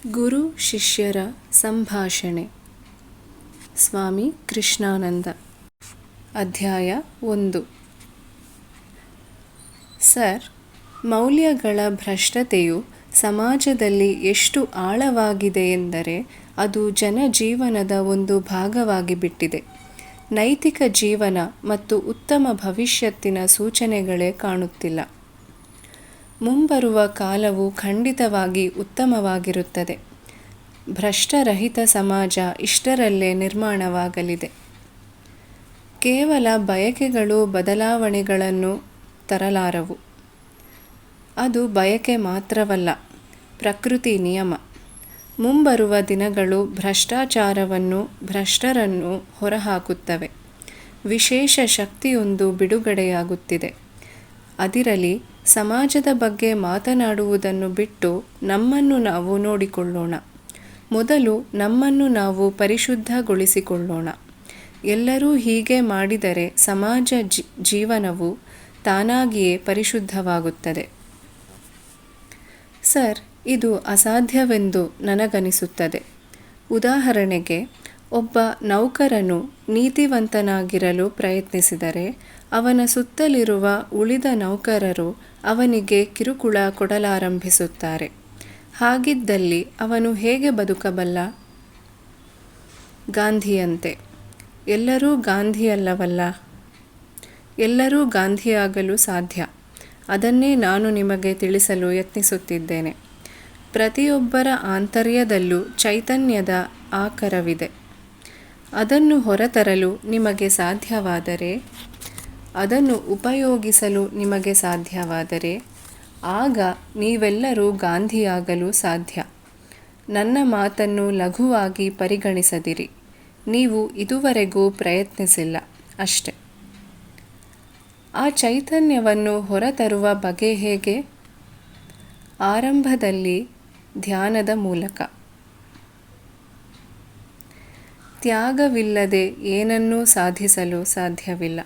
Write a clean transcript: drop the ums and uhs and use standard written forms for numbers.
ಗುರು ಶಿಷ್ಯರ ಸಂಭಾಷಣೆ. ಸ್ವಾಮಿ ಕೃಷ್ಣಾನಂದ. ಅಧ್ಯಾಯ 1. ಸರ್, ಮೌಲ್ಯಗಳ ಭ್ರಷ್ಟತೆಯು ಸಮಾಜದಲ್ಲಿ ಎಷ್ಟು ಆಳವಾಗಿದೆ ಎಂದರೆ ಅದು ಜನಜೀವನದ ಒಂದು ಭಾಗವಾಗಿ ಬಿಟ್ಟಿದೆ. ನೈತಿಕ ಜೀವನ ಮತ್ತು ಉತ್ತಮ ಭವಿಷ್ಯತ್ತಿನ ಸೂಚನೆಗಳೇ ಕಾಣುತ್ತಿಲ್ಲ. ಮುಂಬರುವ ಕಾಲವು ಖಂಡಿತವಾಗಿ ಉತ್ತಮವಾಗಿರುತ್ತದೆ. ಭ್ರಷ್ಟರಹಿತ ಸಮಾಜ ಇಷ್ಟರಲ್ಲೇ ನಿರ್ಮಾಣವಾಗಲಿದೆ. ಕೇವಲ ಬಯಕೆಗಳು ಬದಲಾವಣೆಗಳನ್ನು ತರಲಾರವು. ಅದು ಬಯಕೆ ಮಾತ್ರವಲ್ಲ, ಪ್ರಕೃತಿ ನಿಯಮ. ಮುಂಬರುವ ದಿನಗಳು ಭ್ರಷ್ಟಾಚಾರವನ್ನು, ಭ್ರಷ್ಟರನ್ನು ಹೊರಹಾಕುತ್ತವೆ. ವಿಶೇಷ ಶಕ್ತಿಯೊಂದು ಬಿಡುಗಡೆಯಾಗುತ್ತಿದೆ. ಅದಿರಲಿ, ಸಮಾಜದ ಬಗ್ಗೆ ಮಾತನಾಡುವುದನ್ನು ಬಿಟ್ಟು ನಮ್ಮನ್ನು ನಾವು ನೋಡಿಕೊಳ್ಳೋಣ. ಮೊದಲು ನಮ್ಮನ್ನು ನಾವು ಪರಿಶುದ್ಧಗೊಳಿಸಿಕೊಳ್ಳೋಣ. ಎಲ್ಲರೂ ಹೀಗೆ ಮಾಡಿದರೆ ಸಮಾಜ ಜೀವನವು ತಾನಾಗಿಯೇ ಪರಿಶುದ್ಧವಾಗುತ್ತದೆ. ಸರ್, ಇದು ಅಸಾಧ್ಯವೆಂದು ನನಗನಿಸುತ್ತದೆ. ಉದಾಹರಣೆಗೆ, ಒಬ್ಬ ನೌಕರನು ನೀತಿವಂತನಾಗಿರಲು ಪ್ರಯತ್ನಿಸಿದರೆ ಅವನ ಸುತ್ತಲಿರುವ ಉಳಿದ ನೌಕರರು ಅವನಿಗೆ ಕಿರುಕುಳ ಕೊಡಲಾರಂಭಿಸುತ್ತಾರೆ. ಹಾಗಿದ್ದಲ್ಲಿ ಅವನು ಹೇಗೆ ಬದುಕಬಲ್ಲ? ಗಾಂಧಿಯಂತೆ. ಎಲ್ಲರೂ ಗಾಂಧಿಯಲ್ಲವಲ್ಲ? ಎಲ್ಲರೂ ಗಾಂಧಿಯಾಗಲು ಸಾಧ್ಯ. ಅದನ್ನೇ ನಾನು ನಿಮಗೆ ತಿಳಿಸಲು ಯತ್ನಿಸುತ್ತಿದ್ದೇನೆ. ಪ್ರತಿಯೊಬ್ಬರ ಆಂತರ್ಯದಲ್ಲೂ ಚೈತನ್ಯದ ಆಕರವಿದೆ. ಅದನ್ನು ಹೊರತರಲು ನಿಮಗೆ ಸಾಧ್ಯವಾದರೆ, ಅದನ್ನು ಉಪಯೋಗಿಸಲು ನಿಮಗೆ ಸಾಧ್ಯವಾದರೆ, ಆಗ ನೀವೆಲ್ಲರೂ ಗಾಂಧಿಯಾಗಲು ಸಾಧ್ಯ. ನನ್ನ ಮಾತನ್ನು ಲಘುವಾಗಿ ಪರಿಗಣಿಸದಿರಿ. ನೀವು ಇದುವರೆಗೂ ಪ್ರಯತ್ನಿಸಿಲ್ಲ ಅಷ್ಟೆ. ಆ ಚೈತನ್ಯವನ್ನು ಹೊರತರುವ ಬಗೆ ಹೇಗೆ? ಆರಂಭದಲ್ಲಿ ಧ್ಯಾನದ ಮೂಲಕ. ತ್ಯಾಗವಿಲ್ಲದೆ ಏನನ್ನೂ ಸಾಧಿಸಲು ಸಾಧ್ಯವಿಲ್ಲ.